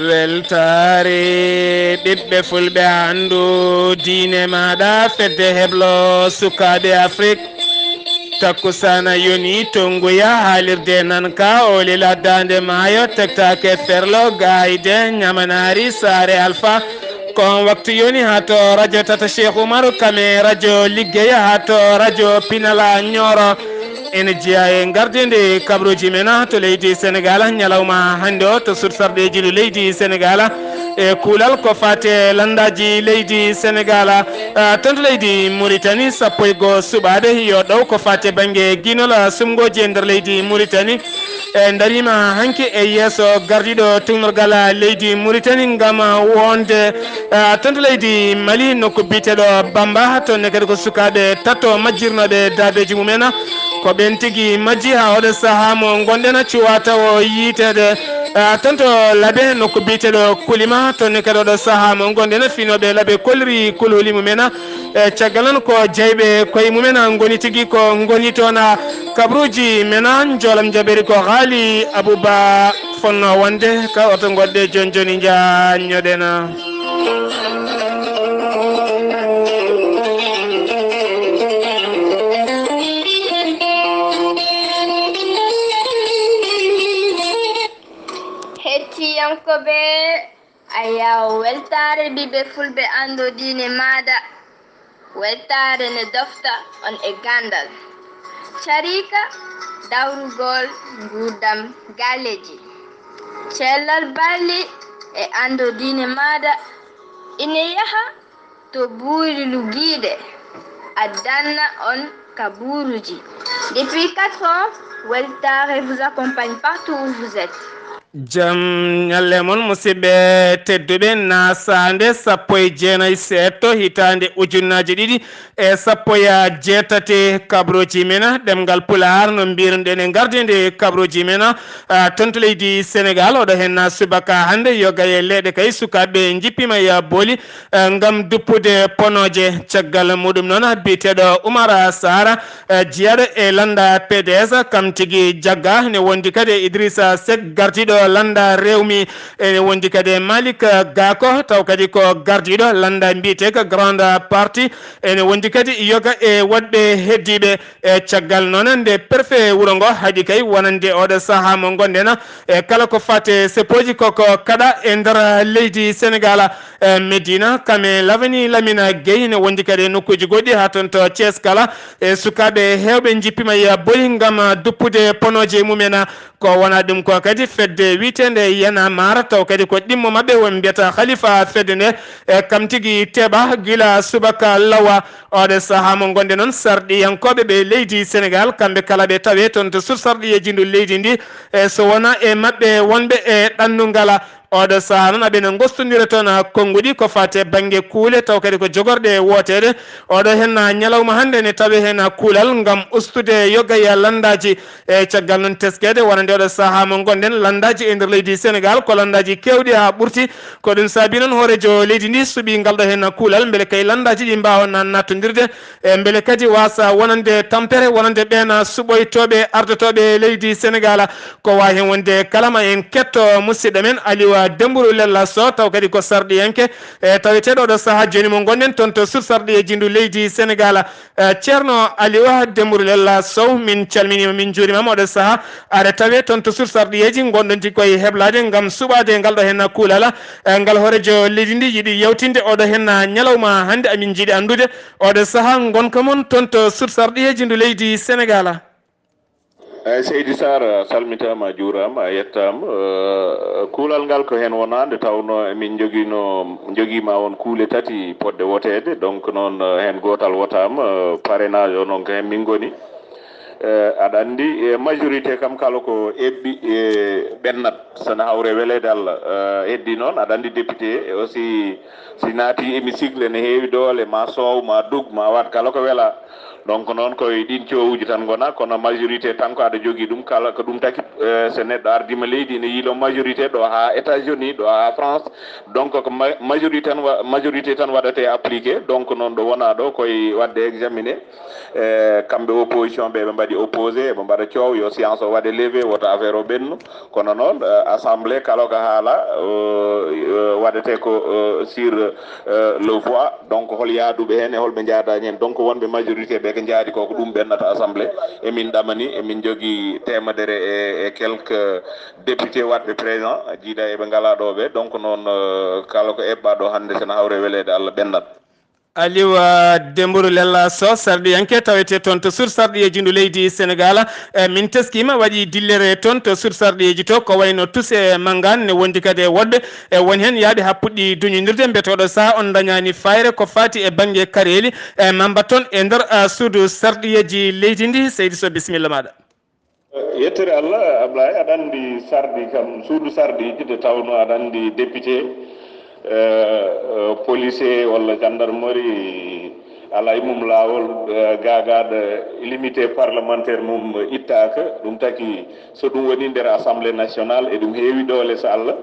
weltaare ɓiɓɓe fulɓe andu diine maɗa fedde heblo sukaɓe afrique takkusana yoni tonguya haalirde nan ka oli laddande maayo tektake ferlo gayde ñamanari saare alpha kon waktu yoni ha to radio tata cheikh oumaru kame radio liggeya ha to radio pinala ñoro ene jeeya e gardede kabaruuji men to leydi sénégal ñalawma hannde o to sursarɗeji no leydi sénégal e kuulal ko fate landaji leydi sénégal ton to leydi mauritanie sappo e goo suɓaɓe yo ɗow ko fate banggue guinol sumgoji e nder leydi mauritanie e darima hanki e yesso gardiɗo tugnorgal leydi mauritanie gam wonde ton to leydi mali nokku biteɗo bamba tonne kadi ko sukaɓe tatto majjirnoɓe dabeji mumen ko ɓen tigui majji ha oɗo saaha mo gonɗen cuwa taw yiitede tanto laaɓe nokku biteɗo kulima tonne kadi oɗo saaha mo gonɗen finoɓe laaɓe kolliri kulhuli mumen e caggal noon ko jeyɓe koye mumen goni tigui ko goni toon kabaruuji men joolam jaɓeri ko haali abouba fonno wonde ka oto goɗɗe joni joni jañoɗen hettiyankoɓe aya weltare ɓiɓɓe fulɓe ando diine maɗa weltare ne dofta on e gandal carika dawrugol gurdam galleji cellal balli e ando diine maɗa ine yaha to buuri lugiɗe addanna on Kabaruuji. Depuis 4 ans, Weltaare vous accompagne partout où vous êtes. jam ñalle moon musidɓe tedduɓe naasaande sappo e jeenayi seeɗto hitande ujunnaji ɗiɗi e sappo e jeetati kabaruuji men ɗemngal Pulaar no mbiruɗen e gardede kabaruuji men ton to leydi sénégal oɗo hen subaka hannde yoga e leeɗe kay sukaɓe jippima e booli gam duppude ponoje caggal muɗum noon biteɗo Oumar Saar jeeyaɗo e landa PDS kam tigui jagga ne wondi kadi Idrissa Seck gardiɗo landa rewmi ene wondi kadi Malik Gako taw kadi ko gardiɗo landa mbiyete ko grande parti ene wondi kadi yoga e woɗɓe heddiɓe e caggal noon nde préfet wuuro ngo haadi kay wonande oɗo saaha mo gonɗen e kala ko fate sepoji koko kaɗa e nder leydi sénégal Medina kame lavani Lamina Gueye ne wondi kadi nokkuji goɗɗi ha toon to Thiés kala e sukaɓe hewɓe jippima e boyi gam duppude ponoje mumen ko wona ɗum ko kadi fedde witende yana mara taw kadi ko ɗimmo mabɓe won mbiyata khalifa fedde nde e kam tigui teɓa gila subaka lawa oɗo saaha mo gonɗe noon sarɗiyankoɓe ɓe leydi sénégal kamɓe kala ɓe tawe toon to sursarɗiyeji ndu leydi ndi e so wona e mabɓe wonɓe e ɗannugala oɗo saaha noon aɓene gostodira toon konnguɗi ko fate banggue kuule taw kadi ko jogorɗe wotede oɗo hen ñalawma hannde ne tawi hen kuulal gam ustude yoggaya landaji e caggal noon teskede wonande oɗo saaha mo gonɗen landaji e nder leydi sénégal ko landaji kewɗi ha ɓurti ko ɗum saabi noon hoorejo leydi ndi suuɓi ngalɗo hen kuulal beele kay landaji ɗi mbawa nattodirde e beele kadi wasa wonande tampere wonande ɓen suɓoytoɓe ardotoɓe leydi sénégal ko wawi hen wonde kalama en ketto musidɗo men Aliou Dembourou Lella Sow taw kadi ko sarɗiyanke e taweteɗo oɗo saaha joni mo gonɗen toon to sursarɗiyeji ndu leydi sénégal ceerno Aliou Dembourou Lella Sow min calminima min juurimama oɗo saaha aɗa tawe toon to sursarɗiyeji gonɗon tigui koye heblade gam suɓade ngalɗo hen kuulal ngal hoorejo leydi ndi yiiɗi yewtinde oɗo hen ñalawma hannde amin jiiɗi andude oɗo saaha gonka moon toon to sursarɗiyeji ndu leydi sénégal eyyi seydi Saar salmitama a juurama a yettama kuulal ngal ko hen wonande tawno emin joguima on kuule tati podde wotede donc noon hen gotal wotama parrainage o noon ko hen min goni aɗa andi majorité kam kala ko eɓɓi e ɓennat sana hawre welede Allah heddi noon aɗa andi député e aussi si naati hémicycle ne heewi doole ma soow ma dug ma wat kala ko wela donc noon koye ɗin coowuji tan gona kono majorité tan ko aɗa jogui ɗum kala ko ɗum taki so neɗɗo ardima leydi ne yiilo majorité ɗo ha États-Unis ɗo ha France donc ko majorité tan waɗate appliqué donc noon ɗo wona ɗo koye wadde examiné kamɓe opposition ɓe mbaɗi opposé ɓe mbaɗa coow yo séance o waɗe levé woto affaire o ɓennu kono noon assemblée kala ko haala waɗete ko sur le voix donc hol yaaduɓe hen e holɓe jaadani hen donc wonɓe majorité ɓe ko jaadi ko ko ɗum ɓennata assemblée emin ɗamani emin jogui temedere e quelques député waɗɓe présent jiiɗa eɓe ngala ɗo ɓe donc noon kala ko eɓɓa ɗo hannde sene hawre welede Allah ɓennat Aliou Dembourou Lella Sow sarɗiyanke tawete toon to sur sarɗiyeji ndu leydi Sénégal min teskima waɗi dillere toon to sur sarɗiyeji to ko wayno tous e mangane ne wondi kadi e woɗɓe e woni hen yaaɓe ha puɗɗi duñodirde mbetoɗo saaha on dañani fayre ko fati e banggue kareli e mamba toon e nder suudu sarɗiyeji leydi ndi seydi Sow bisimilla maɗa yettere Allah Ablaye aɗa andi sarɗi kam suudu sarɗiji de tawno aɗa andi député policier walla gendarmerie ala e mum laawol gagaɗo limité parlementaire mum ittaka ɗum taki so ɗum woni nder assemblée nationale e ɗum heewi ɗole so Allah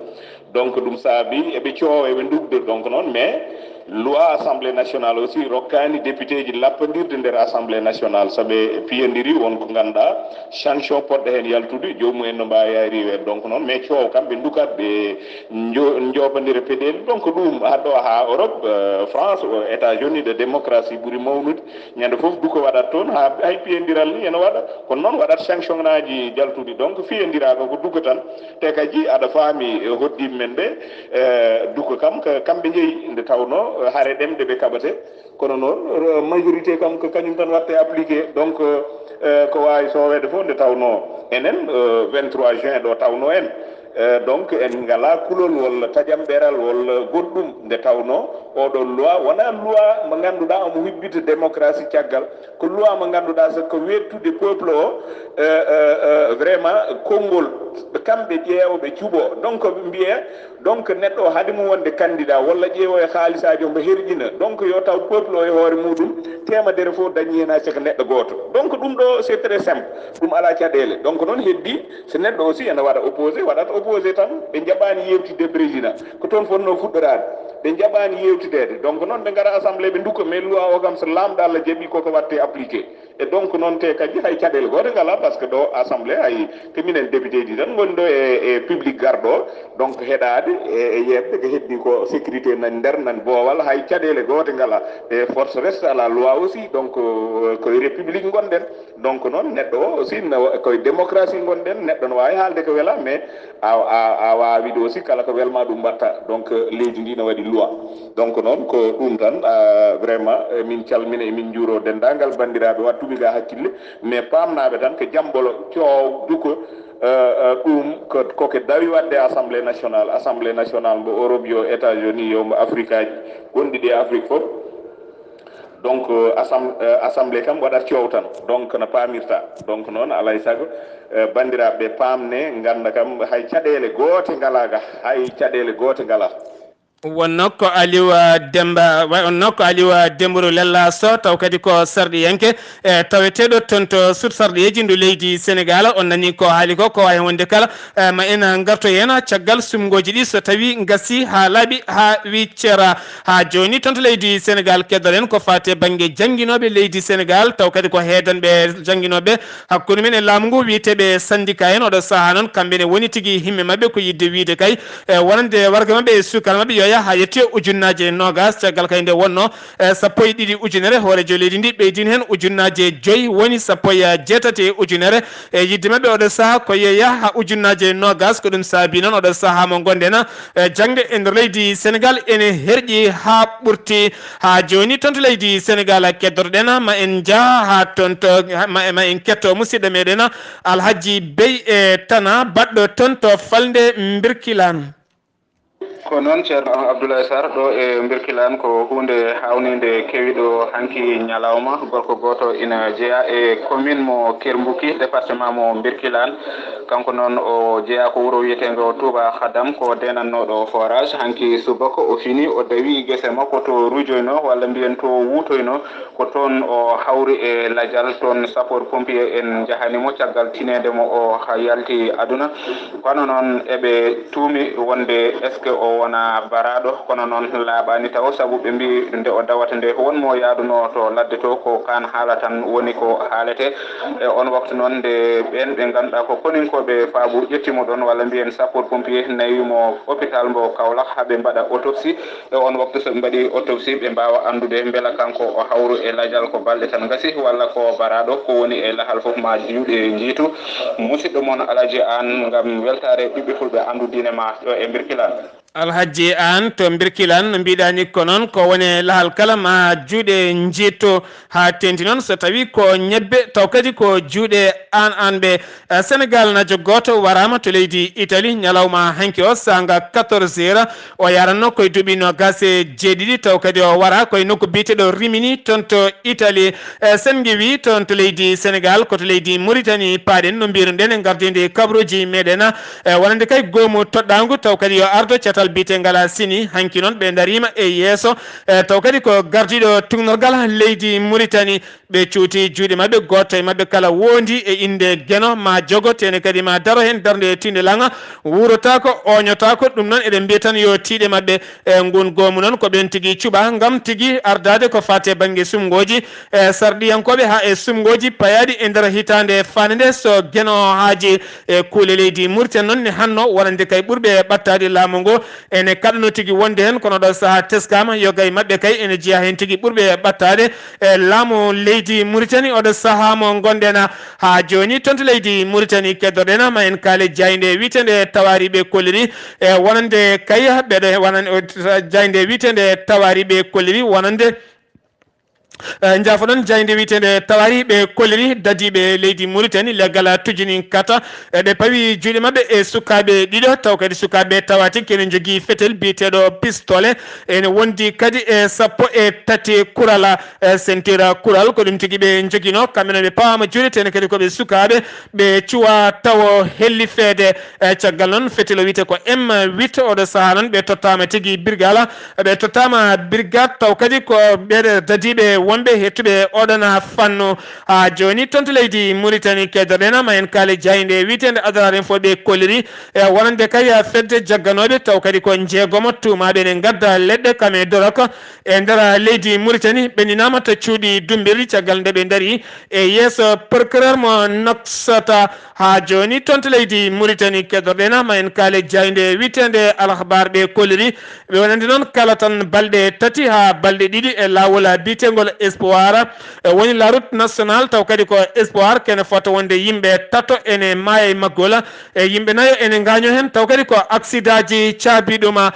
donc ɗum saabi eɓe coowa eɓe dugde donc noon mais loi assemblée nationale aussi rokkani député ji lappadirde nder assemblée nationale sooɓe piyodiri wonko ganduɗa sanction poɗɗo hen yaltude jomumen no mbawi yaari weede donc noon mais coow kam ɓe dukat ɓe jobodira peɗeli donc ɗum haɗo ha Europe France États-Unis de démocratie ɓuuri mawnude ñande foof duko waɗat toon ha hay piyodiral ni ene waɗa kono noon waɗat sanction ngaji jaltuɗi donc fiyodiraka ko duka tan te kadi aɗa faami hoddiɓe men ɓe duka kam ko kamɓe jeeyi nde tawno haare ɗemɗe ɓe kaɓate kono noon majorité kam ko kañum tan watte appliqué donc ko wawi sowede fof nde tawno enen 23 juin ɗo tawno en donc en ngala kulol walla tajamɓeral walla goɗɗum nde tawno oɗo loi wona loi mo ganduɗa omo hibbita démocratie caggal ko loi mo ganduɗa so ko wettude peuple o vraiment konngol kamɓe ƴeewoɓe cuuɓo donc ɓe mbiye donc neɗɗo o haade mum wonde candidat walla ƴeewo e haalisaji omo herƴina donc yo taw peuple o e hoore muɗum temedere fof dañi hen ha caka neɗɗo goto donc ɗum ɗo c'est très simple ɗum ala caɗele donc noon heddi so neɗɗo aussi ene waɗa opposé waɗat opposé tan ɓe jaɓani yewtide président ko toon fonno fuɗɗorade ɓe jaɓani yewtidede donc noon ɓe gara assemblée ɓe dukka mais loi o kam so lamɗo Allah jaaɓi koko watte appliqué e donc noon te kadi hay caɗele goto ngala par ce que ɗo assemblée hay ko minen député ji tan goni ɗo e public garɗo donc heɗade e yebde ko heddi ko sécurité nani nder nani boowal hay caɗele goto ngala e force reste à la loi aussi donc koye république gonɗen donc noon neɗɗo o aussi koye démocratie gonɗen neɗɗo no wawi haalde ko weela mais a wawiɗo aussi kala ko welma ɗum mbatta donc leydi ndi no waɗi loi donc noon ko ɗum tan vraiment min calmina emin juuro dendagal bandiraɓe wattuɓe ga hakkille mais pamnaɓe tan ko jambolo coow duko ɗum koko dawi wadde assemblée nationale mbo Europe yo États-Unis yo mbo Afrique aji gonɗi ɗi Afrique foof donc assemblée kam waɗat coow tan donc no pamirta donc noon alay saago bandiraɓe pamne ganda kam hay caɗele goote ngalaga hay caɗele goote ngala wonno ko Aliou Demba wonno ko Aliou Dembourou Lella Sow taw kadi ko sarɗiyanke taweteɗo toon to sur sarɗiyeji ndu leydi Sénégal on nani ko haali ko wawi wonde kala ma en garto hen caggal sumgoji ɗi so tawi gasi ha laaɓi ha wiccera ha joni toon to leydi Sénégal keddoɗen ko fate banggue jangguinoɓe leydi Sénégal taw kadi ko heedanɓe jangguinoɓe hakkude men e laamu ngu wiyeteɓe syndicat en oɗo saaha noon kamɓene woni tigui himme mabɓe ko yidde wiide kay wonande warga mabɓe e sukara mabɓe yo ha yetti ujunnaje nogas caggal kay nde wonno sappo e ɗiɗi ujunere hoorejo leydi ndi ɓeydini hen ujunnaje joyyi woni sappo e jeetati ujunere e yidde mabɓe oɗo saaha ko yeeya ha ujunnaje nogas ko ɗum saabi noon oɗo saaha mo gonɗen jangde e nder leydi Sénégal ene herƴi ha ɓurti ha joni toon to leydi Sénégal keddotoɗen ma en jaa ha toon to ma en ketto musidɗo meɗen Alhaji Bey e Tana baɗɗo toon to Falde Birkilane ko noon ceerno Abdullaahi Saar ɗo e Birkilane ko hunde hawnide kewiɗo hanki ñalawma gorko goto ina jeeya e commune mo Kermbuki département mo Birkilane kanko noon o jeeya ko wuuro wiyetego Touba Khadam ko denannoɗo forage hanki subaka o fini o dawi guese makko to rujoyno walla mbiyen to wutoyno ko toon o hawri e ladial toon sapeur pompier en jahanimo caggal tinede mo o yalti aduna kono noon eɓe tuumi wonde est ce que o wona baraɗo kono noon laaɓani taw saabu ɓe mbi nde o dawata nde wonmo yaaduno to ladde to ko kan haala tan woni ko haalete e on waktu noon nde ɓen ɓe ganduɗa ko koninkoɓe faabu ƴettimo ɗon walla mbiyen sapeur pompier nawimo hôpital mbo Kaolack haaɓe mbaɗa autopsie e on waktu soɓe mbaɗi autopsie ɓe mbawa andude beela kanko o hawru e ladial ko balɗe tan gasi walla ko baraɗo ko woni e lahal foof ma juuɗe jiitu musidɗo moon Alaji an gam weltare ɓiɓɓe fulɓe andudine ma ɗo e Birkilane. Alhaji an to Birkilane no mbiɗani ko noon ko woni lahal kala ma juuɗe jiitto ha tenti noon so tawi ko ñebbe taw kadi ko juuɗe an ɓe Sénégal najo goto warama to leydi Italie ñalawma hanki o sanga 14 heures o yaranno koye duuɓi no gase jeeɗiɗi taw kadi o wara koye nokku biteɗo Rimini toon to Italie sen gewi toon to leydi Sénégal koto leydi Mauritanie paaɗen no mbiruɗen e gardede kabaruuji meɗen wonande kay goomu toɗɗagu taw kadi yo ardo catal bite ngala sini hanki noon ɓe darima e yeeso taw kadi ko gardiɗo tugnorgal leydi Mauritanie ɓe cuuti juuɗe mabɓe goto e mabɓe kala wondi e inde gueno ma jogo tene kadi ma daro hen darde tinde langa wurotako oñotako ɗum noon eɗen mbiya tan yo tiiɗe mabɓe e ngun goomu noon ko ɓen tigui cuuɓa gam tigui ardade ko fate banggue sumgoji sarɗiyankoɓe ha e sumgoji payaɗi e nder hitande fande nde so gueno haaji e kuule leydi Mauritanie noon ne hanno wonande kay ɓurɓe ɓattade laamu ngo ene kaɗano tigui wonde hen kono ɗo saaha teskama yogay mabɓe kay ene jeeya hen tigui ɓurɓe ɓattade e laamu leydi Mauritanie oɗo saaha mo gonɗen ha joni tonto leydi Mauritanie keddoɗen ma en kaale jayde witende tawariɓe kolliri e wonande kay ɓeɗo wonan jayde witende tawariɓe kolliri wonande jafo noon jayde witende tawari ɓe kolliri dadiɓe leydi Mauritanie leggal tujini kata ɓe pawi juuɗe mabɓe e sukaɓe ɗiɗo taw kadi sukaɓe tawati kene jogui fetel biteɗo pistole ene wondi kadi e sappo e tati kurala ceinture kural ko ɗum tigui ɓe joguino kamɓe ɓe pawama juuɗe tene kadi koɓe sukaɓe ɓe cuwa taw helli feede caggal noon fetel o wiyete ko M8 oɗo saaha noon ɓe tottama tigui brigala ɓe tottama brigade taw kadi ko ɓeɗe dadiɓe wonɓe hettuɓe oɗon fannu ha joni toon to leydi Mauritanie keddoɗen ma en kaale jayde witende adararen fo ɓe kolliri e wonande kay fedde jagganoɓe taw kadi ko jeegomo tumaɓe ne gadda leɗɗe kame doroko e nder leydi Mauritanie ɓendinama to cuuɗi dumbiri caggal nde ɓe daari e yeeso procureur mo noksata ha joni toon to leydi Mauritanie keddoɗen ma en kaale jayde witende alhabar ɓe kolliri ɓe wonande noon kala tan balɗe tati ha balɗe ɗiɗi e lawol bitegol espoir woni la route nationale taw kadi ko espoir kene fota wonde yimɓe tato ene maaya e maggola e yimɓe nayo ene gaño hen taw kadi ko accident ji caabiɗuma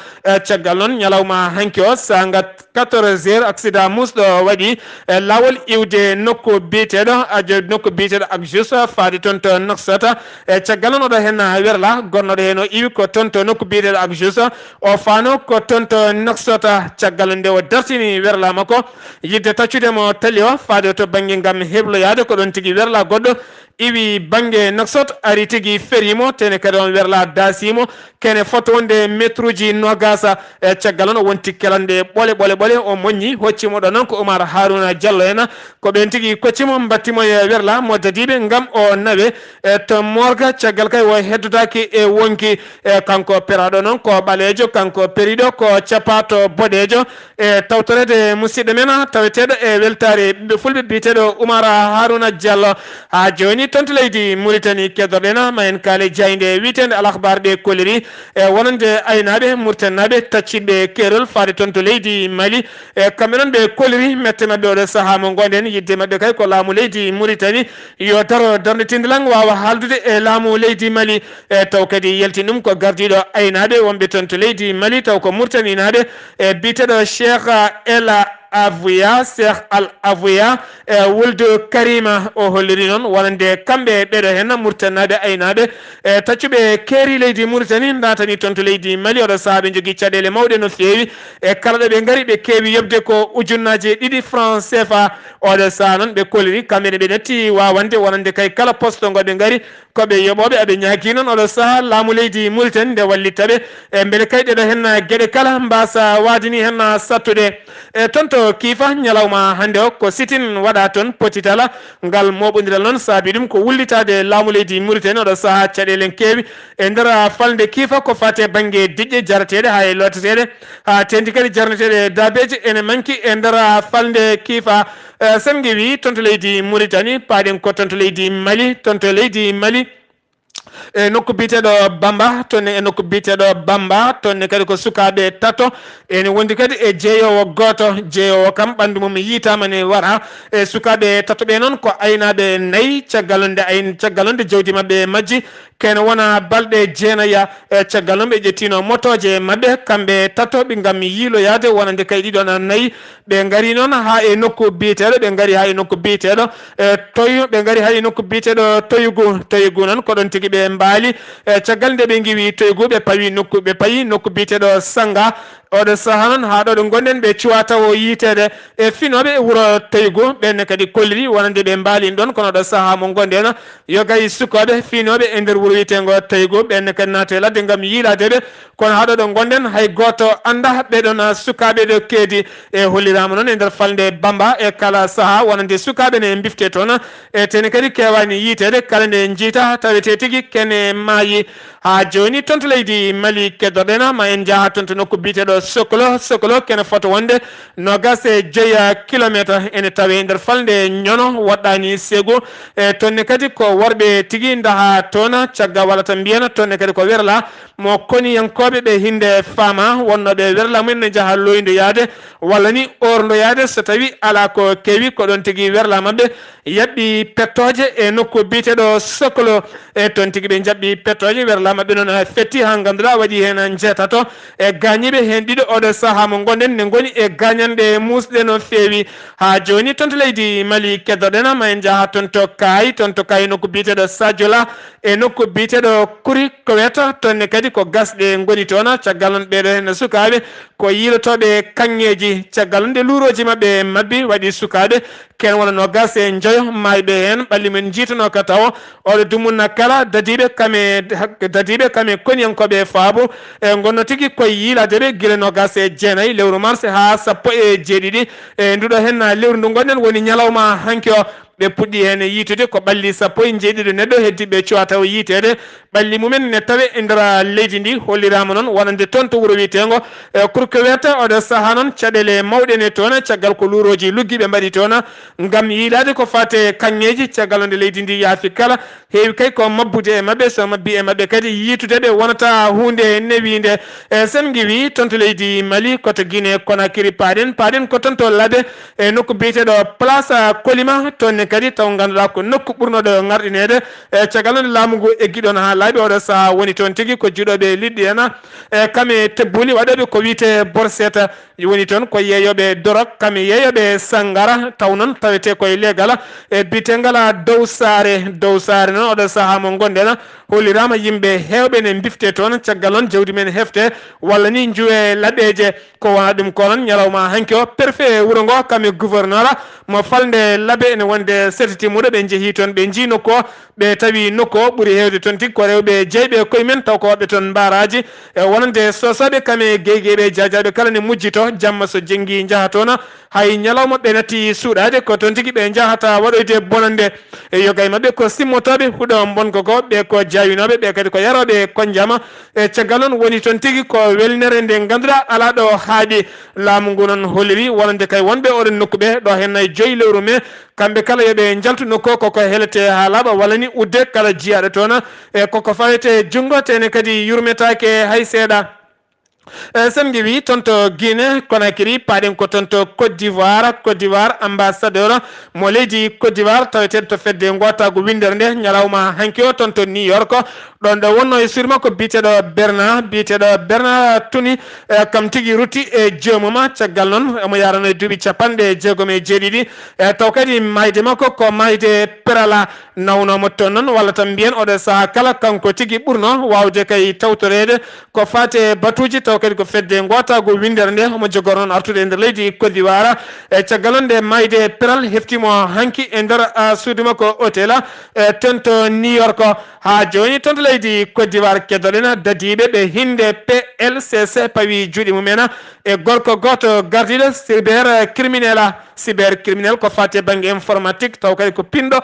caggal noon ñalawma hanki o sanga 14 heures accident musɗo waɗi lawol iwde nokku biteɗo nokku biteɗo ak juste faade toon to noksata e caggal noon oɗo hen werla gonnoɗo hen o iwi ko toon to nokku biteɗo ak juste o faano ko toon to noksata caggal nde o dartini werla makko yidde taccudemo tali o faade to banggue gam hebloyade ko ɗon tigui werla goɗɗo iwi banggue noksot ari tigui ferimo tene kadi on werla dasimo kene foto wonde métre uji nogasa e caggal on o wonti kelande ɓole o moññi hoccimo ɗo noon ko Oumar Harouna Diallo en ko ɓen tigui koccimo battimo e werla mo dadiɓe gam o nawe to morga caggal kay o heddotaki e wonki kanko peraɗo noon ko ɓalejo kanko periɗo ko capato boɗejo e tawtorede musidɗo men taweteɗo e weltare ɓiɓɓe fulɓe biteɗo Oumar Harouna Diallo ha joni toon to leydi Mauritanie keddoɗen ma en kaale jayde witende alahbar ɓe kolliri e wonande aynaɓe murtannaɓe tacciɓe kerol faade toon to leydi Mali e kamɓe noon ɓe kolliri mette mabɓe oɗo saaha mo gonɗen yidde mabɓe kay ko laamu leydi Mauritanie yo daro darde tindilang wawa haaldude e laamu leydi Mali e taw kadi yalti ɗum ko gardiɗo aynaɓe wonɓe toon to leydi Mali taw ko Mauritanie naɓe e biteɗo Cheikh El Avuya Cheikh Al Avuya wuldo Karima o holliri noon wonande kamɓe ɓeɗo hen murtanade aynade taccuɓe keeri leydi Mauritanie datani toon to leydi Mali oɗo saaha ɓe jogui caɗele mawɗe no fewi kala ɗo ɓe gaari ɓe keewi yobde ko ujunnaje 2 francs CFA oɗo saaha noon ɓe kolliri kamɓene ɓe netti wawande wonande kay kala poste goɓe gaari koɓe yoɓoɓe aɓe ñaagui noon oɗo saaha laamu leydi Mauritanie nde wallittaɓe beele kay ɗeɗo hen gueɗe kala mbasa wadini hen sattude toon to kiifa ñalawma hande o ko sitin waɗa toon potitala ngal moɓodiral noon saabi ɗum ko wullitade laamu leydi Mauritanie oɗo saaha caɗele keewi e nder falde kiifa ko fate banggue diƴƴe jarateɗe ha e lotateɗe ha tendi kadi jarneteɗe dabeji ene manki e nder falde kiifa sen wi toon to leydi Mauritanie paaɗen ko toon to leydi Mali toon to leydi Mali e nokku biteɗo Bamba tonne e nokku biteɗo Bamba tonne kadi ko sukaɓe tato ene wondi kadi e jeeyowo goto jeeyowo kam ɓandu mum yitama ne wara e sukaɓe tato ɓe noon ko aynaɓe nayyi caggal onde jawdi mabɓe majji kene wona balɗe jeenaya caggal noon ɓe ƴettino motoje mabɓe kamɓe tatoɓe gam yiiloyade wonande kay ɗiɗon nayyi ɓe gaari noon ha e nokku biteɗo ɓe gaari ha e nokku biteɗo toy ɓe gaari ha e nokku biteɗo toygu noon ko ɗon tigui ɓe mbaali caggal nde ɓe giwi toygu ɓe payi nokku biteɗo Sanga oɗo saaha noon ha ɗo ɗo gonɗen ɓe cuwa taw yitede e finoɓe e wuuro toygu ɓenne kadi kolliri wonande ɓe mbaalin ɗon kono ɗo saaha mo gonɗen yogay sukoɓe finoɓe e nder wuuro witego toygu ɓenne kadi nato e ladde gam yiiladeɓe kono ha ɗo ɗo gonɗen hay goto anda ɓeɗon sukaɓe ɗo keedi e hollirama noon e nder falde Bamba e kala saaha wonande sukaɓe ne bifte toon e tene kadi kewani yitede kala nde jiita tawete tigui kene maayi ha joni toon to leydi Mali keddoɗen ma en jaaha toon to nokku biteɗo Sokolo kene foto wonde 25 kilométre ene tawe nder falde ñono waɗɗani Ségou e tonne kadi ko worɓe tigui daha toon cagga walla tan mbiyana tonne kadi ko werla mo koniyankoɓe ɓe hinde faama wonnoɓe werla mumen ne jaaha loydo yaade walla ni ordo yaade so tawi ala ko kewi ko ɗon tigui werla mabɓe yaɓɓi pettoje e nokku biteɗo Sokolo e toon tigui ɓe jaɓɓi pettoje werla mabɓe noon fetti ha ganduɗa waɗi hen jeetato e gañiɓe hen ɗiɗo oɗo saaha mo gonɗen ne goni e gañanɗe musɗe no fewi ha joni toon to leydi Mali keddoɗen ma en jaaha toon to Kayi nokku biteɗo Sadiola e nokku biteɗo Kuri Koweta tonne kadi ko gasɗe goni toon caggal on ɓeɗo hen sukaɓe ko yiilotoɓe kanŋeji caggal nde luuroji mabɓe mabbi waɗi sukaɓe ken wona no gas e joyo mayɓe hen ɓalli men jiitano ka taw oɗo dumunna kala dadiɓe kame koniyankoɓe faabo e gonno tigui koye yiiladeɓe guila no gas e jeenayyi lewru mars ha 17 e nduɗo hen lewru ndu gonɗen woni ñalawma hanki o ɓe puɗɗi hen yiitude ko ɓalli 17 neɗɗo heddiɓe cuwa taw yiitede ɓalli mumen ne tawe e nder leydi ndi hollirama noon wonande toon to wuuro wiyetego e Kurkoweta oɗo saaha noon caɗele mawɗe ne toon caggal ko luuroji lugguiɓe mbaɗi toon gam yiilade ko fate kanŋeji caggal onde leydi ndi yaafi kala heewi kay ko mabbude e mabɓe so mabbi e mabɓe kadi yiitudeɓe wonata hunde newide e sen giwi toon to leydi Mali koto Guinée Conakry paaɗen ko toon to Labé e nokku biteɗo place Kolima tonne kadi taw ganduɗa ko nokku ɓurnoɗo ngarɗinede e caggal onde laamu ngu egguiɗon ha laaɓi oɗo saaha woni toon tigui ko juɗoɓe liɗɗi en e kame tebbuli waɗoɓe ko wiyete borseta woni toon ko yeeyoɓe dorog kame yeeyoɓe sangara taw noon tawete koye leegal e bitegal dow saare noon oɗo saaha mo gonɗen hollirama yimɓe hewɓe ne bifte toon caggal on jawdi men hefte walla ni juwe laɓeje ko wona ɗum ko noon ñalawma hanki o préfet wuuro ngo kame gouverneur mo falde Labé ene wonde setati muɗo ɓe jeehi toon ɓe jii nokku o ɓe tawi nokku o ɓuuri hewde toon tigui ko rewɓe jeyɓe koye men taw ko waɓɓe toon mbaraji e wonande sosoɓe kame gueygueɓe jajaɓe kala ne mujjito jamma so jenggui jaaha toon hay ñalawma ɓe natti suuɗade ko toon tigui ɓe jahata waɗoyde bonande e yogay mabɓe ko simmotoɓe huuɗo bonko ko ɓe ko jawinoɓe ɓe kadi ko yaroɓe konjama e caggal on woni toon tigui ko welnere nde ganduɗa ala ɗo haaɗi laamu ngu noon holliri wonande kay wonɓe oɗon nokkuɓe ɗo hen 5 lewru mai kamɓe kala yoɓe jaltu nokku koko helete ha laaɓa walla ni udde kala jiyaɗo toon e koko fawete junggo tene kadi yurmetake hay seeɗa sen ngiwi tonto Guinée Conakry paɗen ko tonto Côte d'Ivoire ambassadeur mo leydi Côte d'Ivoire taweteɗo to fedde gotago windere nde ñalawma hanki o tonto New York ɗon ɗo wonno e surma ko biyeteɗo Bernard Tuni kam tigui rutti e joomuma caggal noon omo yarano e duuɓi capanɗe jeegom e jeeɗiɗi taw kadi mayde makko ko mayde perala nawnomo toon noon walla tan mbiyen oɗo saaha kala kanko tigui ɓurno wawde kay tawtorede ko fate batuji taw kadi ko fedde gotago windere nde omo jogor noon artude e nder leydi Côte d'Ivoire e caggal noon nde mayde peral heftimo hanki e nder suudu makko hôtel tento New York ha joni tonto leydi Côte d'Ivoire keddoɗen dadiɓe ɓe hinde PLCC pawi juuɗe mumen e gorko goto gardiɗo cyber criminel ko fate banggue informatique taw kadi ko pinɗo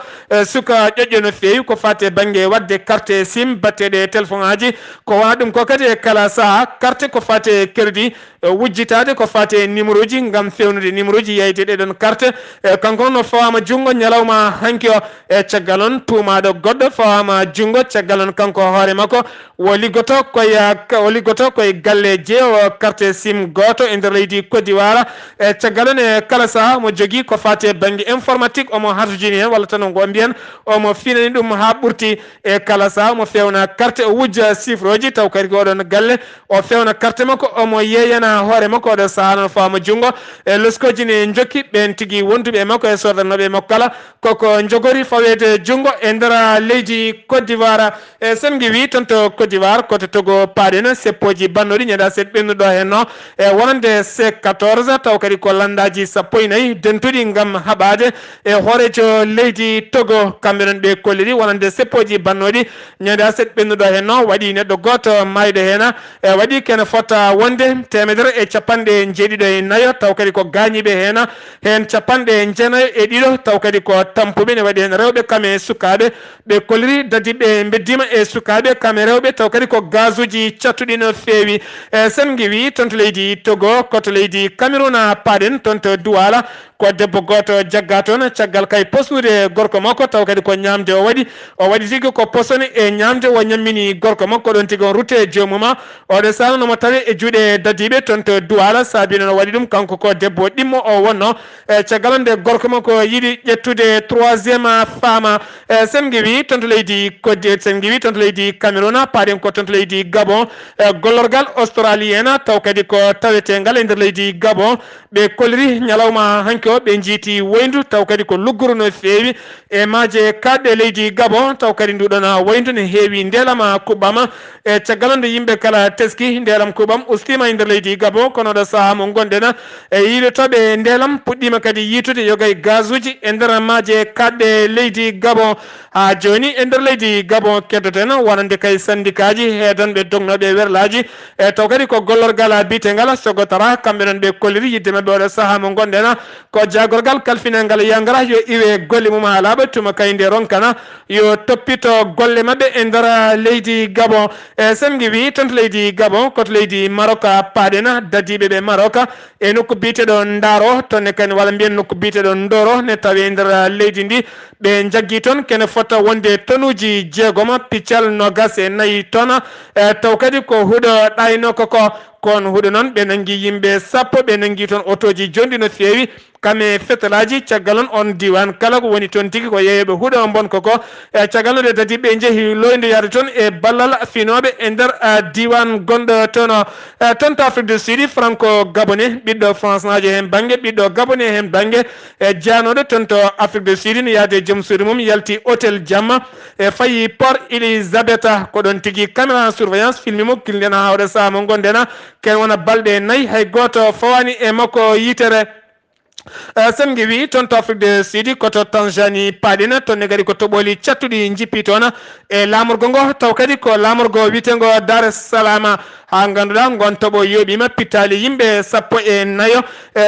suka ƴoƴƴo no fewi ko fate banggue wadde carte sim batteɗe téléphone aji ko wona ɗum ko kadi e kala saaha carte ko fate crédit wujjitade ko fate numéro ji gam fewnude numéro ji yeyde ɗeɗon carte kanko noon no fawama junggo ñalawma hanki o e caggal on tuumaɗo goɗɗo fawama junggo caggal on kanko hoore makko wo liggoto koye galle jeewo carte sim goto e nder leydi Côte d'Ivoire e caggal on e kala saaha mo jogui ko fate banggue informatique omo hartojini hen walla tan go mbiyen omo finani ɗum ha ɓurti e kala saaha mo fewna carte o wujja chiffre oji taw kadi ko oɗon galle o fewna carte makko omo yeyana hoore makko oɗo saaha noon fawama junggo e loskoji ne jokki ɓen tigui wonduɓe e makko e sordanoɓe makko kala koko jogori fawede junggo e nder leydi Côte d'Ivoire e sen giwi tonto Côte d'Ivoire koto togo paɗen seppoji bannoɗi ñeɗa seeɗ ɓennuɗo henno e wonande C14 taw kadi ko landaji sappo e nayyi dentuɗi gam haɓade e hoorejo leydi Togo kamɓe noon ɓe kolliri wonande seppoji bannoɗi ñeɗa seeɗ ɓennuɗo henno waɗi neɗɗo goto mayɗo hen e waɗi kene fota wonde temedere e capanɗe jeeɗiɗo e naayo taw kadi ko gañiɓe hen capanɗe jeenayo e ɗiɗo taw kadi ko tampuɓe ne waɗi hen rewɓe kame sukaɓe ɓe kolliri dadiɓe beddima e sukaɓe kame rewɓe taw kadi ko gaz uji cattuɗi no fewi e sen giwi tonto leydi Togo koto leydi Cameroun paɗen tonto Douala ko debbo goto jagga toon caggal kay posnude gorko makko taw kadi ko ñamde o waɗi tigui ko posone e ñamde o ñammini gorko makko ɗon tigui on rutte e joomuma oɗo sano nomo tawi e juuɗe dadiɓe toon to Douala saabi noon waɗi ɗum kanko ko debbo ɗimmo o wonno e caggal nde gorko makko yiiɗi ƴettude troisiéme femme e sen giwi toon to leydi Cameroun paɗen ko toon to leydi Gabon e gollorgal australien taw kadi ko tawetegal e nder leydi Gabon ɓe kolliri ñalawma hanki o ɓe jiiti woyndu taw kadi ko lugguru no fewi e maaje kaɗɗe leydi Gabon taw kadi nduɗon woyndu ne heewi ndelama kuɓɓama e caggal nde yimɓe kala teski ndelam kuɓam ustima e nder leydi Gabon kono ɗo saaha mo gonɗen e yiiɗotoɓe ndelam puɗɗima kadi yiitude yogay gaz uji e nder maaje kaɗɗe leydi Gabon ha joni e nder leydi Gabon keddoten wonande kay syndicat ji heedanɓe dognoɓe werlaji e taw kadi ko gollorgal bitegal sogotara kamɓe noon ɓe kolliri yidde mabɓe oɗo saaha mo gonɗen ko jagorgal kalfinalngal yangara yo iwe golle mum ha laaɓa tuma kayde ronkana yo toppito golle mabɓe e nder leydi Gabon e sen giwi tonto leydi Gabon koto leydi Maroc paɗena dadiɓe ɓe Maroc e nokku biteɗo Ndaro tonne kane walla mbiyen nokku biteɗo Ndoro ne tawi e nder leydi ndi ɓe jaggi toon kene fota wonde tonuji jeegom piccal nogas e nayyi toon taw kadi ko huuɗo ɗaynoko kon huuɗo noon ɓe nangi yimɓe sappo ɓe nangi toon otoji jonɗi no fewi kame fetalaji caggal on diwan kala ko woni toon tigui ko yeeyoɓe huuɗo bonko ko e caggal nde dadiɓe jeehi loyde yaade toon e ballal finoɓe e nder diwan gonɗo toon to Afrique du Sud franco gabonais ɓiɗɗo France najo hen banggue ɓiɗɗo gabonais hen banggue e janoɗo toon to Afrique du Sud ne yaade joom suudu mum yalti hôtel Jamma e fayi Port Elizabeth ko ɗon tigui caméra surveillance filmi mo kilden ha hawɗo saaha mo gonɗen ken wona balɗe nayyi hay goto fawani e makko yitere sen giwi toon to Afrique du Sud koto Tanzanie paɗina toon kadi ko toɓoli cattuɗi jippi toon e lamorgo ngo taw kadi ko lamorgo wiyetego Dar es Salaam ha ganduɗa gon toɓo yooɓima pittali yimɓe sappo e nayo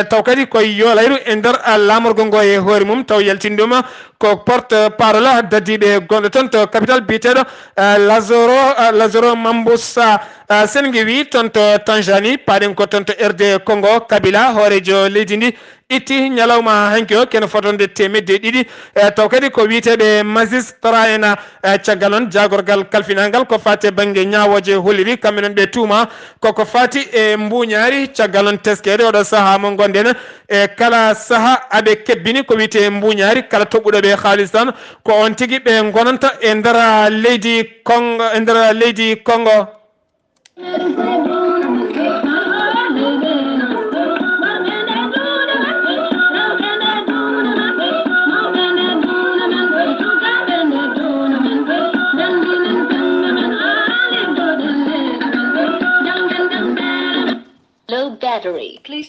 taw kadi koye yolayru e nder lamorgo ngo e hoore mum taw yaltinɗuma ko porte parole dadiɓe gonɗo toon to capital biteɗo Lazaro Mambusa sen giwi toon to Tanzanie paɗen ko toon to RD Congo Kabila hoorejo leydi ndi itti ñalawma hanki o kene fotonde temedde ɗiɗi taw kadi ko wiyeteɓe magistrat en caggal on jagorgal kalfinalgal ko fati banggue ñawoje holliri kamɓe noon ɓe tuuma koko fati e mbuñaari caggal on teskede oɗo saaha mo gonden e kala saaha aɓe kebbini ko wiyete mbuñaari kala toɓɓuɗoɓe haalis tan ko on tigui ɓe gonanta e nder leydi Congo e nder leydi Congo.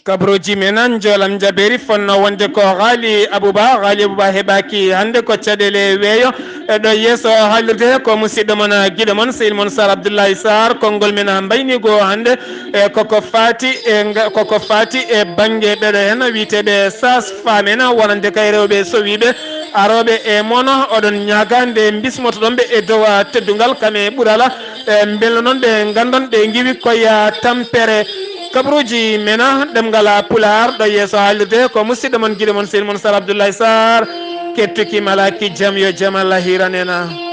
Kabaruuji men jolam jaberi fonno wonde ko gali abouba heɓaki hande ko caɗele weeyo ɗo yeeso haalirde ko musidɗo mon guiɗo mon sehil mon Saar Abdullaahi Saar konngol men mbaynigo hande e koko fati e banggue ɓeɗo hen wiiteɓe sas famen wonande kay rewɓe sowiɓe aroɓe e mono oɗon ñagande bismotoɗonɓe e dow teddungal kame ɓuurala belno noon ɓe gandon ɓe giwi koye tampere. Kabaruuji mena ɗemngal Pulaar ɗo yeeso haalirde ko musidɗo mon guiɗo mon sehil mon Saar Abdullaahi Saar kettuki malaki jaam yo jaam Allah hiranena.